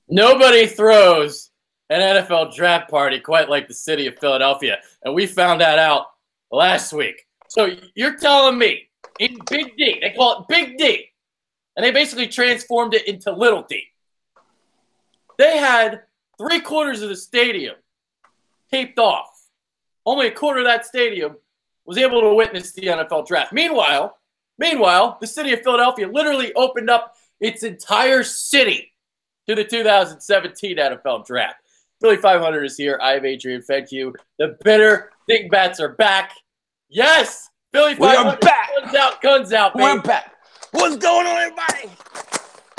Nobody throws an NFL draft party quite like the city of Philadelphia, and we found that out last week. So you're telling me in Big D, they call it Big D, and they basically transformed it into Little D. They had 3/4 of the stadium taped off. Only a quarter of that stadium was able to witness the NFL draft. Meanwhile, the city of Philadelphia literally opened up its entire city to the 2017 NFL draft. Philly 500 is here. I'm Adrian. Thank you. The bitter Dingbats are back. Yes, Philly 500. We are back. Guns out, baby. We're back. What's going on, everybody?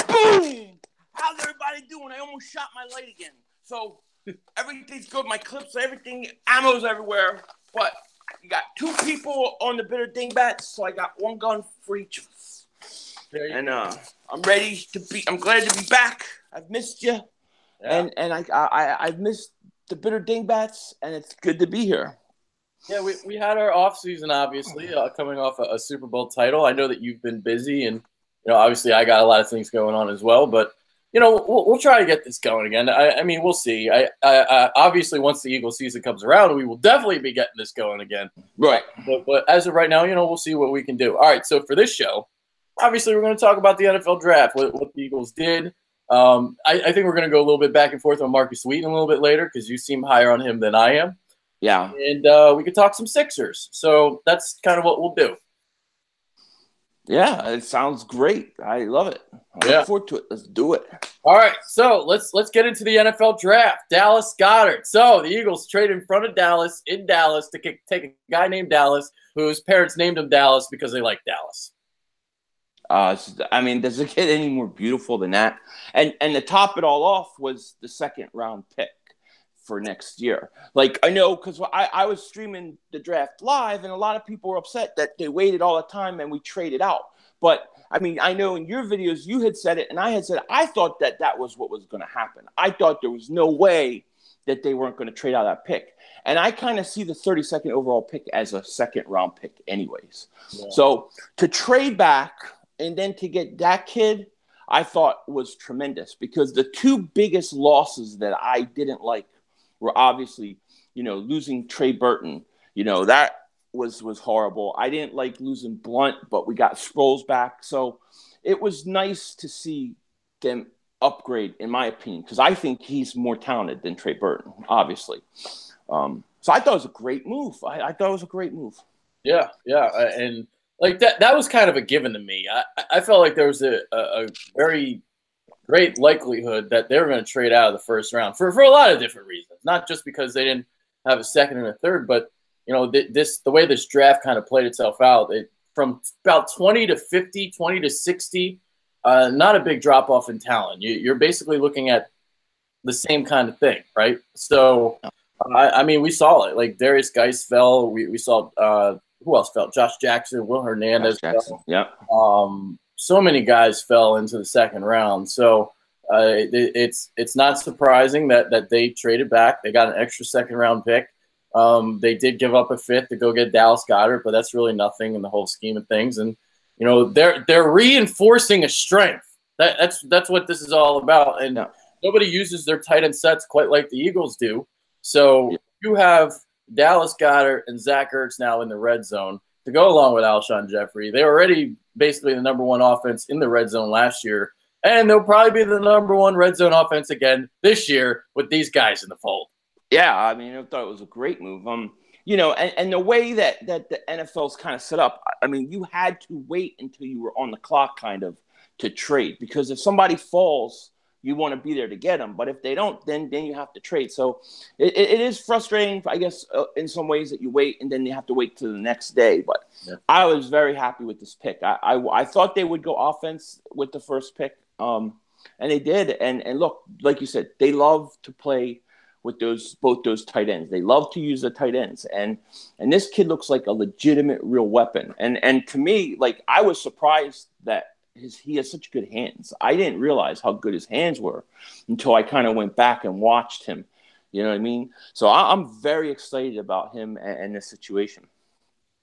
Boom! How's everybody doing? I almost shot my light again. So everything's good. My clips, everything, ammo's everywhere. But you got 2 people on the bitter Dingbats, so I got 1 gun for each of us. And I'm ready to be. I'm glad to be back. I've missed you, and I've missed the bitter Dingbats, and it's good to be here. Yeah, we had our off season, obviously, coming off a Super Bowl title. I know that you've been busy, and obviously I got a lot of things going on as well. But we'll try to get this going again. I mean, we'll see. I obviously once the Eagles season comes around, we will definitely be getting this going again. Right. But as of right now, we'll see what we can do. All right. So for this show, obviously we're going to talk about the NFL draft, what the Eagles did. I think we're going to go a little bit back and forth on Marcus Wheaton a little bit later because you seem higher on him than I am. Yeah. And we could talk some Sixers. So that's kind of what we'll do. Yeah, it sounds great. I love it. I look forward to it. Let's do it. All right, so let's get into the NFL draft. Dallas Goedert. So the Eagles trade in front of Dallas in Dallas to take a guy named Dallas whose parents named him Dallas because they like Dallas. I mean, does it get any more beautiful than that? And to top it all off was the 2nd round pick for next year. Like, I know because I was streaming the draft live, and a lot of people were upset that they waited all the time and we traded out. But, I mean, I know in your videos you had said it, and I had said I thought that was what was going to happen. I thought there was no way that they weren't going to trade out that pick. And I kind of see the 32nd overall pick as a 2nd round pick anyways. Yeah. So to trade back and then to get that kid, I thought was tremendous because the 2 biggest losses that I didn't like were obviously, losing Trey Burton. That was horrible. I didn't like losing Blunt, but we got Sproles back. So it was nice to see them upgrade, in my opinion, because I think he's more talented than Trey Burton, obviously. So I thought it was a great move. I thought it was a great move. Yeah. And like that was kind of a given to me. I felt like there was a very great likelihood that they were going to trade out of the 1st round for a lot of different reasons, not just because they didn't have a 2nd and a 3rd, but the way this draft kind of played itself out, from about 20 to 50, 20 to 60, not a big drop off in talent. You're basically looking at the same kind of thing, right? So, I mean, we saw it. Like Darius Geis fell. We saw who else fell? Josh Jackson, Will Hernandez. Fell. Yeah. So many guys fell into the 2nd round. So it's not surprising that they traded back. They got an extra 2nd round pick. They did give up a 5th to go get Dallas Goedert, but that's really nothing in the whole scheme of things. And they're reinforcing a strength. That's what this is all about. And nobody uses their tight end sets quite like the Eagles do. So you have Dallas Goedert and Zach Ertz now in the red zone to go along with Alshon Jeffrey. They were already basically the number 1 offense in the red zone last year, and they'll probably be the number 1 red zone offense again this year with these guys in the fold. Yeah, I mean, I thought it was a great move. And the way that the NFL's kind of set up, I mean, you had to wait until you were on the clock kind of to trade because if somebody falls, you want to be there to get them. But if they don't, then you have to trade. So it is frustrating, I guess, in some ways that you wait and then you have to wait till the next day. But I was very happy with this pick. I thought they would go offense with the 1st pick, and they did. And look, like you said, they love to play with both those tight ends. They love to use the tight ends. And this kid looks like a legitimate real weapon. And to me, like I was surprised that he has such good hands. I didn't realize how good his hands were until I kind of went back and watched him. You know what I mean? So I'm very excited about him and this situation.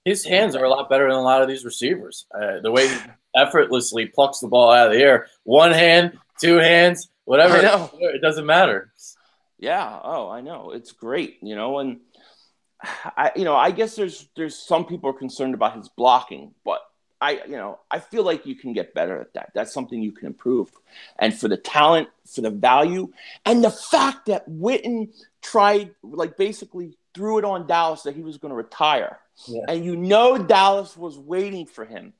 His hands are a lot better than a lot of these receivers. The way effortlessly plucks the ball out of the air. One hand, two hands, whatever. I know. It doesn't matter. Yeah. Oh, I know. It's great, and I guess there's some people are concerned about his blocking, but I feel like you can get better at that. That's something you can improve. And for the talent, for the value, and the fact that Witten tried, like, basically threw it on Dallas that he was going to retire. Yeah. And Dallas was waiting for him.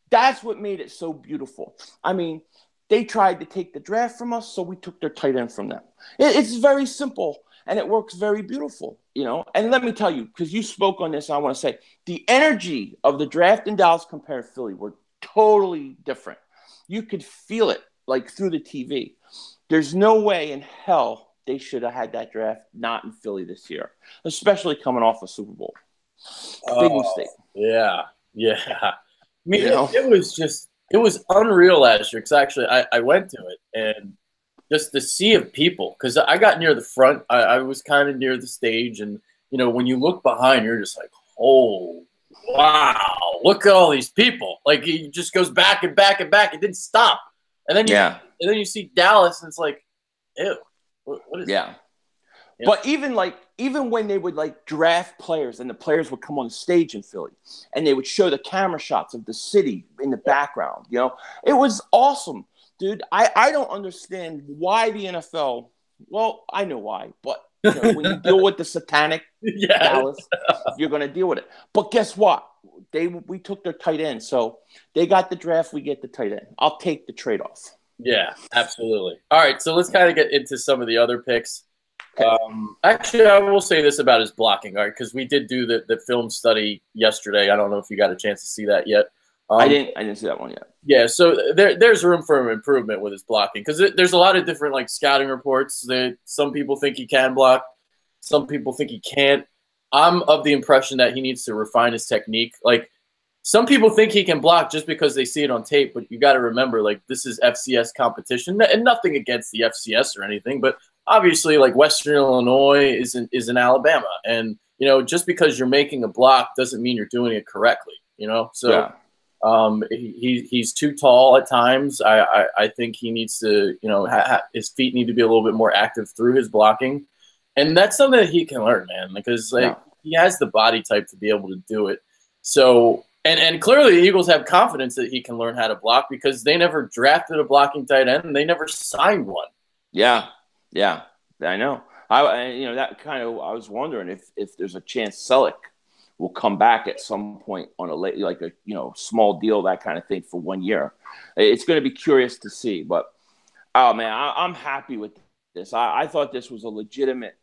That's what made it so beautiful. I mean, they tried to take the draft from us, so we took their tight end from them. It's very simple, and it works very beautiful, And let me tell you, because you spoke on this, I want to say the energy of the draft in Dallas compared to Philly were totally different. You could feel it, like, through the TV. There's no way in hell they should have had that draft not in Philly this year, especially coming off a Super Bowl. Big mistake. Yeah. I mean, it was unreal last year, because actually I went to it, and just the sea of people, because I got near the front. I was kind of near the stage, and, when you look behind, you're just like, oh, wow, look at all these people. Like, it just goes back and back and back. It didn't stop. And then you see Dallas, and it's like, ew, what is that? Yeah. But even when they would, like, draft players, and the players would come on stage in Philly, and they would show the camera shots of the city in the background, it was awesome, dude. I don't understand why the NFL. Well, I know why, but when you deal with the satanic Dallas, you're going to deal with it. But guess what? We took their tight end, so they got the draft. We get the tight end. I'll take the trade off. Yeah, absolutely. All right, so let's kind of get into some of the other picks. Actually, I will say this about his blocking, all right, because we did do the film study yesterday. I don't know if you got a chance to see that yet. I didn't see that one yet. Yeah, so there's room for improvement with his blocking, because there's a lot of different, like, scouting reports. That some people think he can block, some people think he can't. I'm of the impression that he needs to refine his technique. Like, some people think he can block just because they see it on tape, but you got to remember, like, this is FCS competition, and nothing against the FCS or anything, but obviously, like, Western Illinois is in Alabama, and just because you're making a block doesn't mean you're doing it correctly. So. Yeah. He's too tall at times. I think he needs to, his feet need to be a little bit more active through his blocking. And that's something that he can learn, man, because he has the body type to be able to do it. So, and clearly the Eagles have confidence that he can learn how to block, because they never drafted a blocking tight end and they never signed one. Yeah. I know. That kind of, I was wondering if there's a chance Selleck will come back at some point on a small deal, that kind of thing, for 1 year. It's going to be curious to see, but oh man, I'm happy with this. I thought this was a legitimate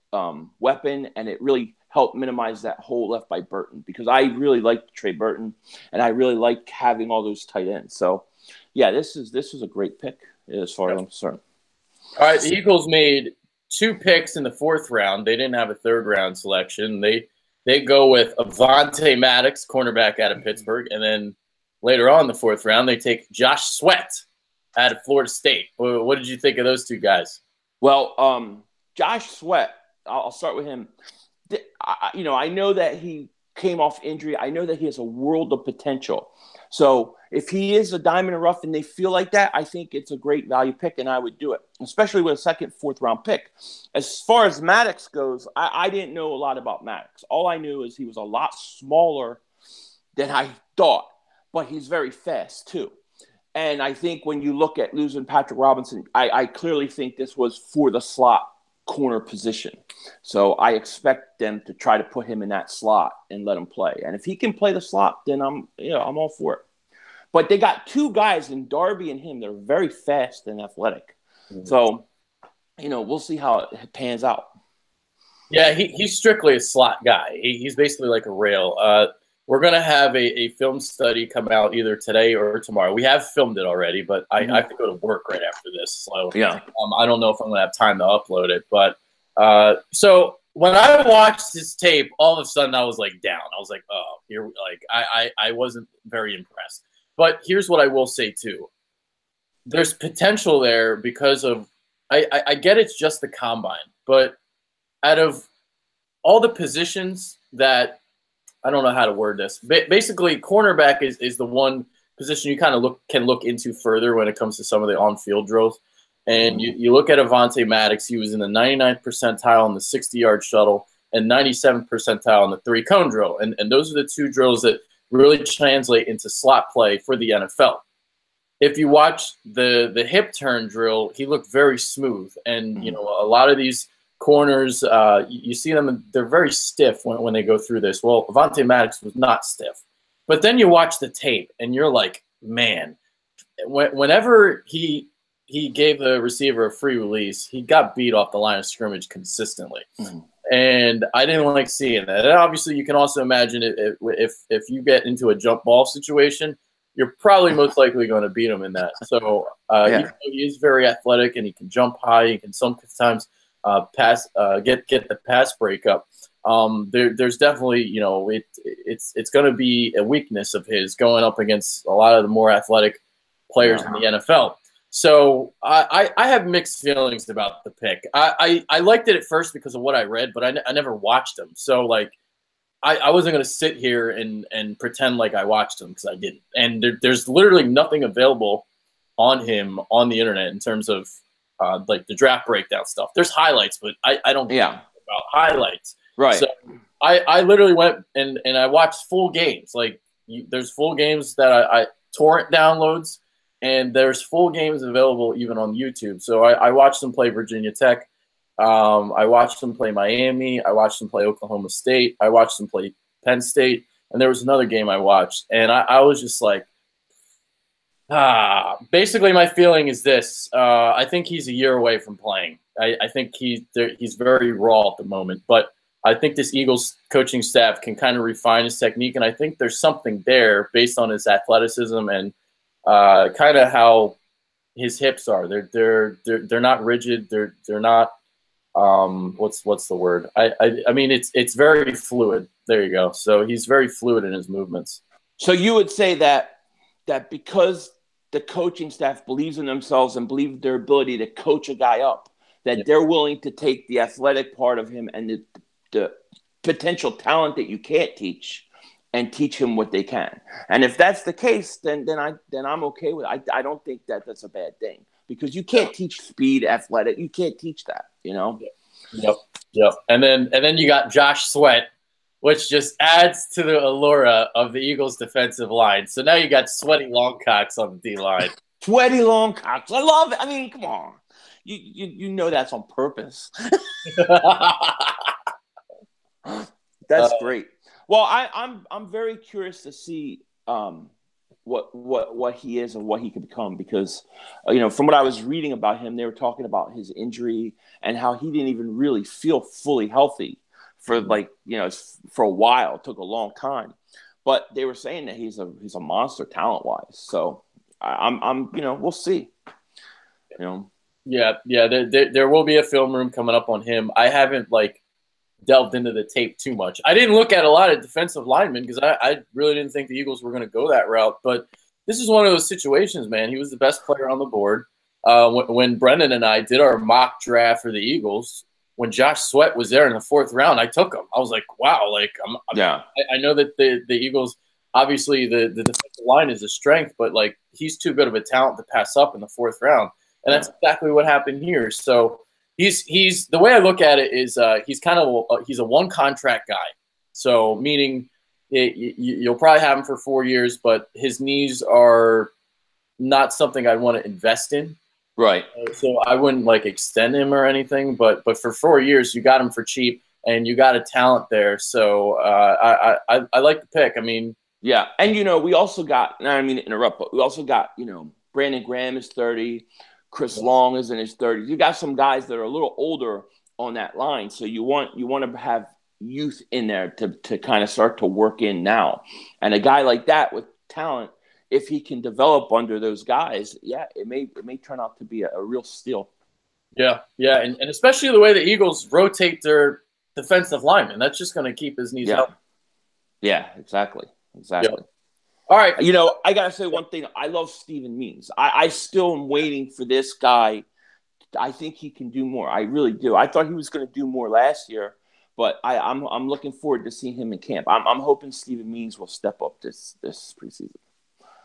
weapon, and it really helped minimize that hole left by Burton, because I really liked Trey Burton, and I really liked having all those tight ends. So yeah, this is a great pick as far as I'm concerned. All right, the Eagles made 2 picks in the 4th round. They didn't have a 3rd round selection. They go with Avonte Maddox, cornerback out of Pittsburgh, and then later on in the 4th round, they take Josh Sweat out of Florida State. What did you think of those 2 guys? Well, Josh Sweat, I'll start with him. I know that he came off injury. I know that he has a world of potential. So if he is a diamond in the rough and they feel like that, I think it's a great value pick, and I would do it, especially with a 2nd, 4th round pick. As far as Maddox goes, I didn't know a lot about Maddox. All I knew is he was a lot smaller than I thought, but he's very fast too. And I think when you look at losing Patrick Robinson, I clearly think this was for the slot corner position. So I expect them to try to put him in that slot and let him play. And if he can play the slot, then I'm all for it. But they got 2 guys in Darby and him. They're very fast and athletic. Mm-hmm. So, we'll see how it pans out. Yeah, he's strictly a slot guy. He's basically like a rail. We're going to have a film study come out either today or tomorrow. We have filmed it already, but I have to go to work right after this. So yeah. I don't know if I'm going to have time to upload it. But so when I watched this tape, all of a sudden I was like down. I was like, oh, here, like I wasn't very impressed. But here's what I will say too. There's potential there because of I get it's just the combine, but out of all the positions that I don't know how to word this. Basically, cornerback is the one position you kind of can look into further when it comes to some of the on-field drills. And you look at Avonte Maddox, he was in the 99th percentile in the 60-yard shuttle and 97th percentile in the three-cone drill. And those are the two drills that really translate into slot play for the NFL. If you watch the hip turn drill, he looked very smooth. And, you know, a lot of these corners, you see them, they're very stiff when they go through this. Well, Avonte Maddox was not stiff. But then you watch the tape, and you're like, man, whenever he gave the receiver a free release, he got beat off the line of scrimmage consistently. And I didn't like seeing that. And obviously, you can also imagine if you get into a jump ball situation, you're probably most likely going to beat him in that. So even though he is very athletic and he can jump high, he can sometimes get the pass breakup. There's definitely, you know, it's going to be a weakness of his going up against a lot of the more athletic players in the NFL. So I have mixed feelings about the pick. I liked it at first because of what I read, but I never watched him. So like I wasn't going to sit here and pretend like I watched him because I didn't. And there's literally nothing available on him on the internet in terms of like the draft breakdown stuff. There's highlights, but I don't care about highlights. Right. So I literally went and I watched full games. Like there's full games that I torrent downloads, and there's full games available even on YouTube. So I watched them play Virginia Tech. I watched them play Miami. I watched them play Oklahoma State. I watched them play Penn State. And there was another game I watched, and I was just like, basically my feeling is this. I think he's a year away from playing. I think he's very raw at the moment, but I think this Eagles coaching staff can kind of refine his technique, and I think there's something there based on his athleticism and kind of how his hips are. They're not rigid. They're not what's the word? I mean it's very fluid. There you go. So he's very fluid in his movements. So you would say that because the coaching staff believes in themselves and believes their ability to coach a guy up, that they're willing to take the athletic part of him and the potential talent that you can't teach and teach him what they can. And if that's the case, then I'm okay with it. I don't think that's a bad thing, because you can't teach speed, athletic. You can't teach that, you know? Yep. And then you got Josh Sweat, which just adds to the allure of the Eagles defensive line. So now you got sweaty Longcocks on the D-line. Sweaty Longcocks. I love it. I mean, come on. You know that's on purpose. That's great. Well, I'm very curious to see what he is and what he can become, because you know, from what I was reading about him, they were talking about his injury and how he didn't even really feel fully healthy for for a while. It took a long time, but they were saying that he's a monster talent wise. So I'm we'll see. You know. Yeah. There will be a film room coming up on him. I haven't delved into the tape too much. I didn't look at a lot of defensive linemen because I really didn't think the Eagles were going to go that route. But this is one of those situations, man. He was the best player on the board. When Brendan and I did our mock draft for the Eagles, when Josh Sweat was there in the 4th round, I took him. I was like, wow, I know that the Eagles, obviously the defensive line is a strength, but he's too good of a talent to pass up in the 4th round. And that's exactly what happened here. So he's the way I look at it is he's a one contract guy. So meaning you'll probably have him for 4 years, but his knees are not something I'd want to invest in. Right. So I wouldn't extend him or anything, but for 4 years you got him for cheap and you got a talent there. So I like the pick. I mean, yeah. And we also got, and I don't mean to interrupt, but we also got, Brandon Graham is 30. Chris Long is in his 30s. You got some guys that are a little older on that line, so you want to have youth in there to kind of start to work in now. And a guy like that with talent, if he can develop under those guys, it may turn out to be a real steal. Yeah, and especially the way the Eagles rotate their defensive linemen, that's just going to keep his knees healthy. Yeah, exactly. Yep. All right. I got to say one thing. I love Steven Means. I still am waiting for this guy. I think he can do more. I really do. I thought he was going to do more last year, but I'm looking forward to seeing him in camp. I'm hoping Steven Means will step up this preseason.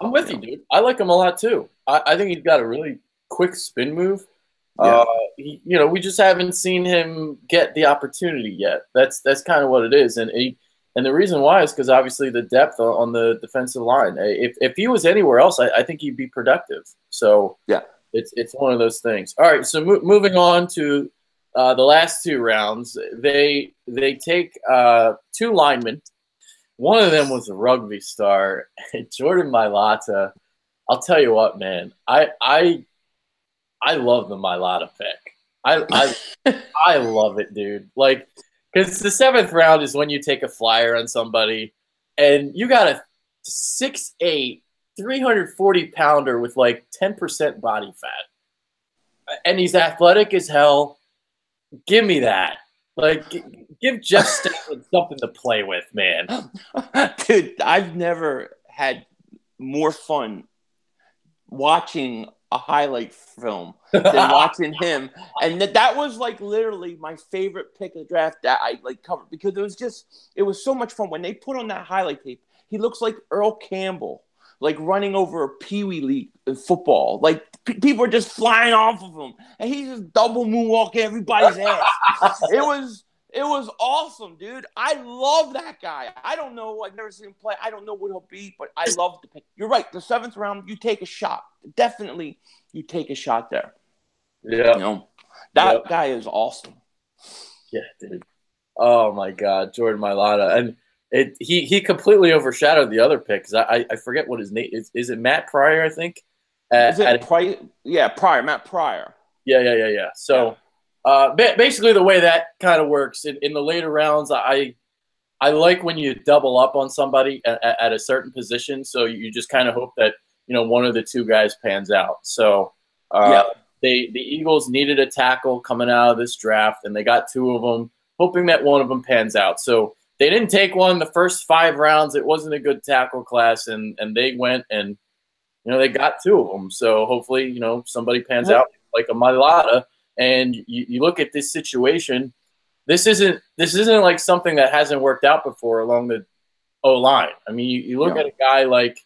I'm with You you, know, dude. I like him a lot too. I think he's got a really quick spin move. Uh, yeah, we just haven't seen him get the opportunity yet. That's kind of what it is, and the reason why is because obviously the depth on the defensive line. If he was anywhere else, I think he'd be productive. So yeah. it's one of those things. All right, so moving on to the last two rounds, they take two linemen. One of them was a rugby star, Jordan Mailata. I'll tell you what, man. I love the Mailata pick. I love it, dude. Like, because the seventh round is when you take a flyer on somebody, and you got a 6'8", 340-pounder with like 10% body fat, and he's athletic as hell. Give me that. Like, give Jeff Stanley something to play with, man. Dude, I've never had more fun watching a highlight film than watching him. And that was like literally my favorite pick of the draft that I like covered because it was so much fun. When they put on that highlight tape, he looks like Earl Campbell, like running over a Pee Wee League in football. Like people are just flying off of him and he's just double moonwalking everybody's ass. It was awesome, dude. I love that guy. I don't know. I've never seen him play. I don't know what he'll be, but I love the pick. You're right. The seventh round, you take a shot. Definitely, you take a shot there. Yeah. You know, that guy is awesome. Yeah, dude. Oh my God, Jordan Mailata, and he completely overshadowed the other pick because I forget what his name is. Is it Matt Pryor? I think. Is it Pryor? Yeah, Pryor. Matt Pryor. Yeah. So, basically, the way that kind of works in the later rounds, I like when you double up on somebody at a certain position. So you just kind of hope that one of the two guys pans out. So, the Eagles needed a tackle coming out of this draft, and they got two of them, hoping that one of them pans out. So they didn't take one the first 5 rounds. It wasn't a good tackle class, and they went and they got two of them. So hopefully somebody pans out like a Mailata. And you look at this situation. This isn't like something that hasn't worked out before along the O line. I mean, you look at a guy like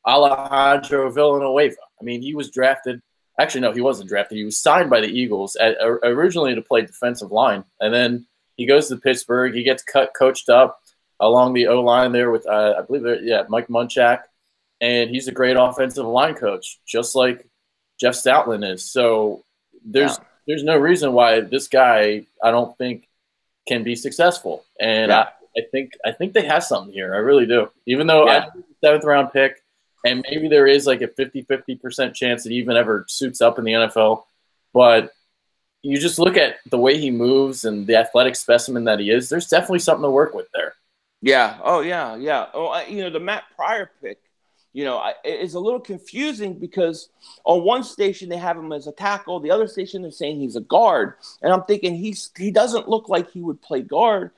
Alejandro Villanueva. I mean, he was drafted. Actually, no, he wasn't drafted. He was signed by the Eagles originally to play defensive line, and then he goes to Pittsburgh. He gets coached up along the O line there with I believe Mike Munchak, and he's a great offensive line coach, just like Jeff Stoutland is. So there's no reason why this guy, I don't think, can be successful. And I think they have something here. I really do. Even though I know he's a seventh round pick, and maybe there is like a 50% chance that he even ever suits up in the NFL. But you just look at the way he moves and the athletic specimen that he is, there's definitely something to work with there. Yeah. Oh, yeah. Oh, the Matt Pryor pick, it's a little confusing because on one station they have him as a tackle, the other station they're saying he's a guard, and I'm thinking he doesn't look like he would play guard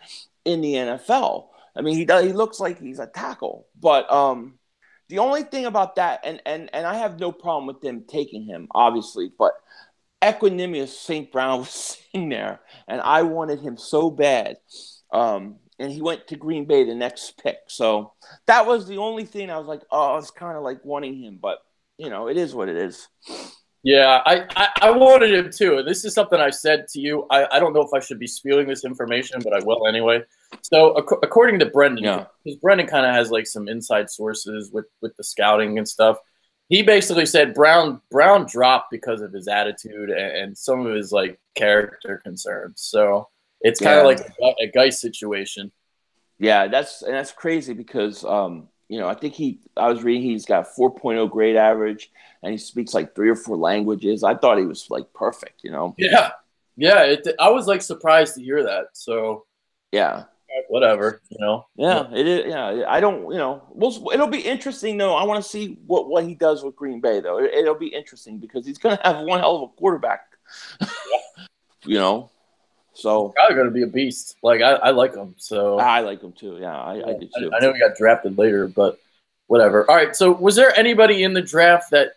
in the NFL. I mean, he looks like he's a tackle, but the only thing about that, and I have no problem with them taking him, obviously, but Equanimous St. Brown was sitting there, and I wanted him so bad. And he went to Green Bay the next pick. So that was the only thing I was like, oh, I was kind of like wanting him. But, it is what it is. Yeah, I wanted him too. This is something I said to you. I don't know if I should be spewing this information, but I will anyway. So according to Brendan, because Brendan kind of has like some inside sources with the scouting and stuff, he basically said Brown dropped because of his attitude and some of his like character concerns. So it's kind of like a Geist situation. Yeah, that's crazy because I think I was reading he's got 4.0 grade average and he speaks like 3 or 4 languages. I thought he was like perfect, Yeah. I was like surprised to hear that. So yeah, whatever, Yeah, it is. Yeah, I don't. It'll be interesting though. I want to see what he does with Green Bay though. It'll be interesting because he's going to have one hell of a quarterback. So he's probably going to be a beast. Like I like him. So I like him too. Yeah, I do too. I know he got drafted later, but whatever. All right. So was there anybody in the draft that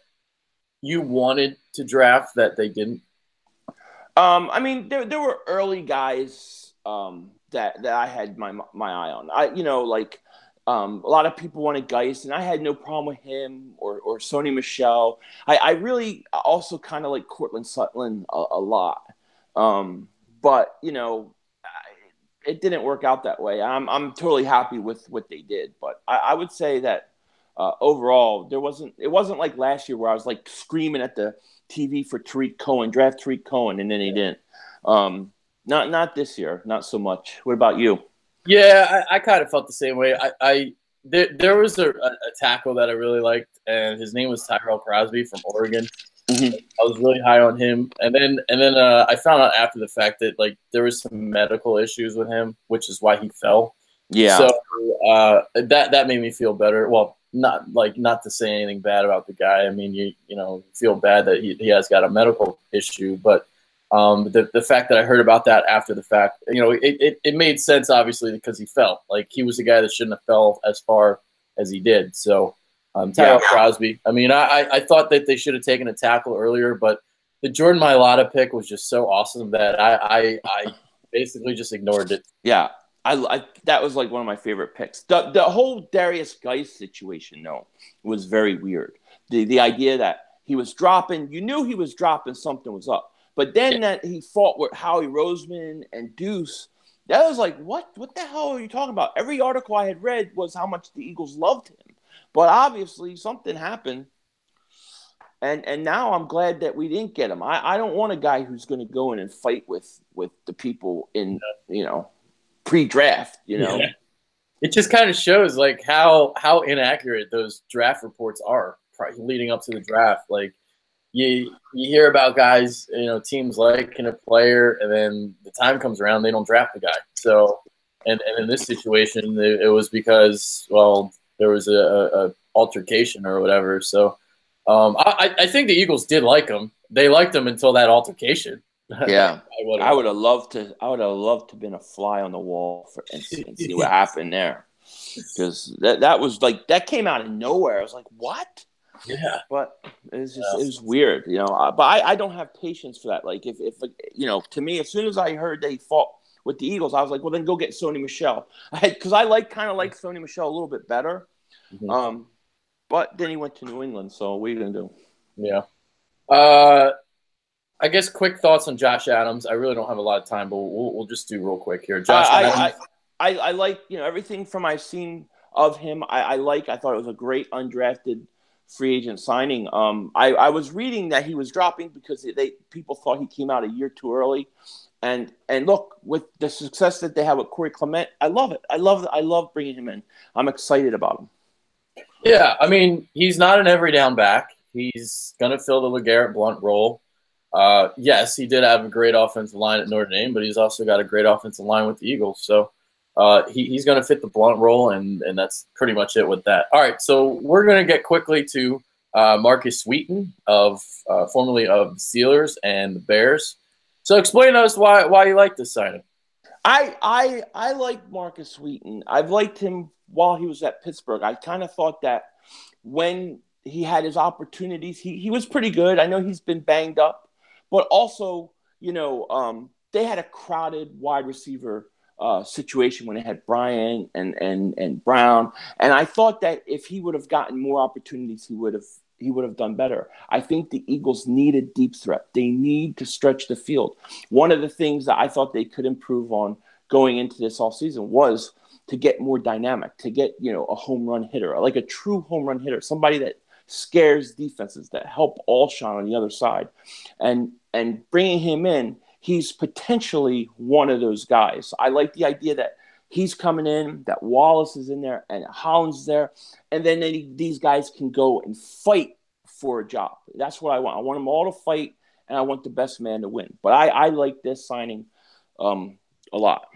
you wanted to draft that they didn't? I mean, there were early guys that I had my eye on. A lot of people wanted Geis, and I had no problem with him or Sony Michel. I really also kind of like Cortland Sutton a lot. But, it didn't work out that way. I'm totally happy with what they did. But I would say that overall, it wasn't like last year where I was like screaming at the TV for Tariq Cohen, draft Tariq Cohen, and then he didn't. Not this year, not so much. What about you? Yeah, I kind of felt the same way. There was a tackle that I really liked, and his name was Tyrell Crosby from Oregon. Mm-hmm. I was really high on him, and then I found out after the fact that like there was some medical issues with him, which is why he fell. Yeah. So that made me feel better. Well, not to say anything bad about the guy. I mean, you feel bad that he has got a medical issue, but the fact that I heard about that after the fact, it made sense obviously because he fell. Like he was the guy that shouldn't have fell as far as he did. So Tyrell Crosby. I mean, I thought that they should have taken a tackle earlier, but the Jordan Mailata pick was just so awesome that I basically just ignored it. Yeah. I that was like one of my favorite picks. The whole Darius Geis situation, though, was very weird. The idea that he was dropping, you knew he was dropping, something was up. But then that he fought with Howie Roseman and Deuce, that was like, what the hell are you talking about? Every article I had read was how much the Eagles loved him. But obviously something happened. And now I'm glad that we didn't get him. I don't want a guy who's going to go in and fight with the people in, pre-draft, Yeah. It just kind of shows like how inaccurate those draft reports are leading up to the draft. Like you hear about guys, teams liking a player, and then the time comes around, they don't draft the guy. So, and in this situation, it was because, well, there was a altercation or whatever. So, I think the Eagles did like him. They liked him until that altercation. Yeah, I would have loved to been a fly on the wall and see what happened there, because that was like that came out of nowhere. I was like, what? Yeah, but it was weird, But I don't have patience for that. Like if to me, as soon as I heard they fought with the Eagles, I was like, well, then go get Sony Michel. Because I kind of like Sony Michel a little bit better. Mm-hmm. But then he went to New England, so what are you gonna do? Yeah. I guess quick thoughts on Josh Adams. I really don't have a lot of time, but we'll just do real quick here. Josh Adams. I like everything from I've seen of him. I thought it was a great undrafted free agent signing. I was reading that he was dropping because people thought he came out a year too early, and look, with the success that they have with Corey Clement, I love it. I love bringing him in. I'm excited about him. Yeah, I mean, he's not an every down back. He's gonna fill the LeGarrette Blount role. Yes, he did have a great offensive line at Notre Dame, but he's also got a great offensive line with the Eagles. So he's going to fit the Blount role, and that's pretty much it with that. All right, so we're going to get quickly to Marcus Wheaton, formerly of the Steelers and the Bears. So explain to us why you like this signing. I like Marcus Wheaton. I've liked him while he was at Pittsburgh. I kind of thought that when he had his opportunities, he was pretty good. I know he's been banged up, but also, they had a crowded wide receiver situation when they had Bryant and Brown, and I thought that if he would have gotten more opportunities, he would have done better. I think the Eagles need a deep threat. They need to stretch the field. One of the things that I thought they could improve on going into this offseason was to get more dynamic, to get a home run hitter, like a true home run hitter, somebody that scares defenses, that help Alshon on the other side, and bringing him in, he's potentially one of those guys. I like the idea that he's coming in, that Wallace is in there, and Hollins is there, and then these guys can go and fight for a job. That's what I want. I want them all to fight, and I want the best man to win. But I like this signing a lot.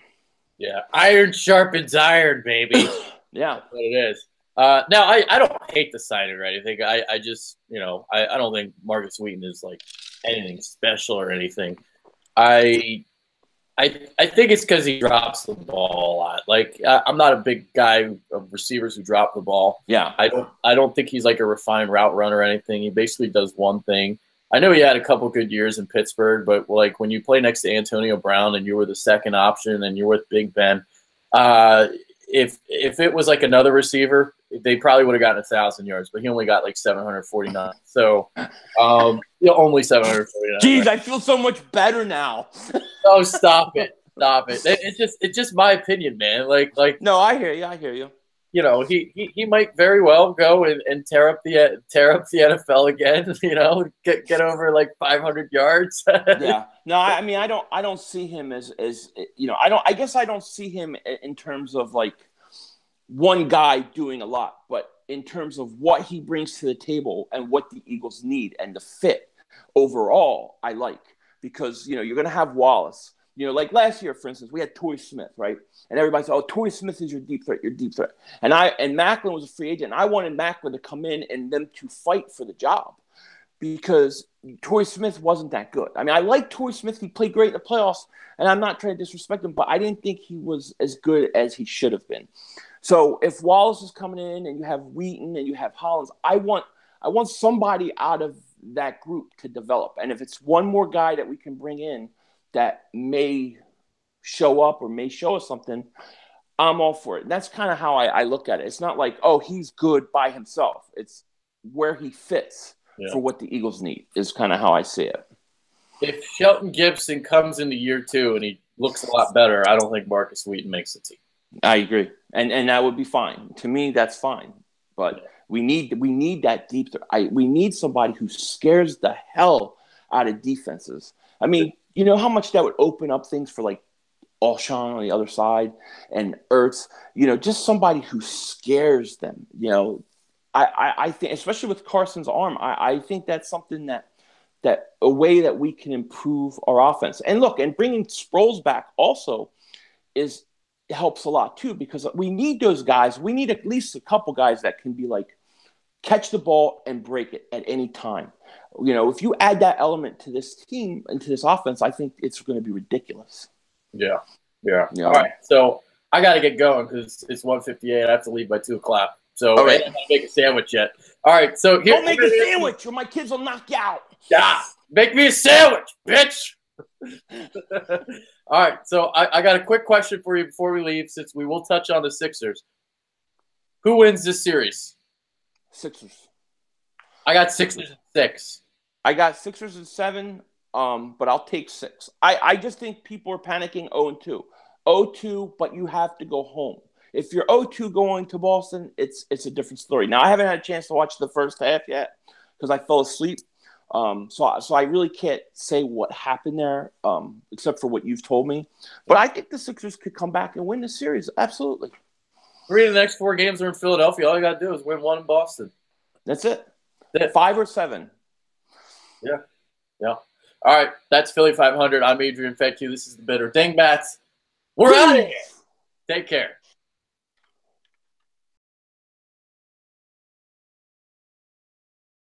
Yeah, iron sharpens iron, baby. Yeah, that's what it is. Now, I don't hate the signing or anything. I just, I don't think Marcus Wheaton is like anything special or anything. I think it's because he drops the ball a lot. Like I'm not a big guy of receivers who drop the ball. Yeah, I don't think he's like a refined route runner or anything. He basically does one thing. I know he had a couple good years in Pittsburgh, but like when you play next to Antonio Brown and you were the second option and you're with Big Ben, if it was like another receiver, they probably would have gotten 1,000 yards, but he only got like 749. So, only 749. Jeez, right? I feel so much better now. Oh, stop it. Stop it. It's just my opinion, man. No, I hear you. I hear you. He might very well go and tear up the NFL again. Get over like 500 yards. Yeah. No, I mean, I don't see him as I guess I don't see him in terms of like one guy doing a lot, but in terms of what he brings to the table and what the Eagles need and the fit overall, I like, because you're going to have Wallace. Like last year, for instance, we had Torrey Smith, right? And everybody said, "Oh, Torrey Smith is your deep threat, your deep threat." And Macklin was a free agent. And I wanted Macklin to come in and them to fight for the job, because Torrey Smith wasn't that good. I mean, I like Torrey Smith. He played great in the playoffs, and I'm not trying to disrespect him, but I didn't think he was as good as he should have been. So if Wallace is coming in and you have Wheaton and you have Hollins, I want somebody out of that group to develop. And if it's one more guy that we can bring in that may show up or may show us something, I'm all for it. And that's kind of how I look at it. It's not like, oh, he's good by himself. It's where he fits for what the Eagles need is kind of how I see it. If Shelton Gibson comes into year 2 and he looks a lot better, I don't think Marcus Wheaton makes the team. I agree. And that would be fine. To me, that's fine. But we need that deep we need somebody who scares the hell out of defenses. I mean, you know how much that would open up things for like Alshon on the other side and Ertz, just somebody who scares them. I think, especially with Carson's arm, I think that's something that a way that we can improve our offense. And look, and bringing Sproles back also helps a lot too, because we need those guys. We need at least a couple guys that can be like catch the ball and break it at any time. If you add that element to this team and to this offense, I think it's going to be ridiculous. Yeah. All right, so I got to get going because it's 1:58. I have to leave by 2:00. So I don't make a sandwich yet. All right, so here. Don't make a sandwich or my kids will knock you out. Yeah, make me a sandwich, bitch. All right, so I got a quick question for you before we leave, since we will touch on the Sixers. Who wins this series? Sixers. I got Sixers in 6. I got Sixers in 7, but I'll take 6. I just think people are panicking 0-2. 0-2, but you have to go home. If you're 0-2 going to Boston, it's a different story. Now, I haven't had a chance to watch the first half yet because I fell asleep. So I really can't say what happened there, except for what you've told me. But I think the Sixers could come back and win the series. Absolutely. 3 of the next 4 games are in Philadelphia. All you got to do is win 1 in Boston. That's it. 5 or 7. Yeah. All right. That's Philly 500. I'm Adrian Fetke. This is the Bitter Dingbats. We're out of here. Take care.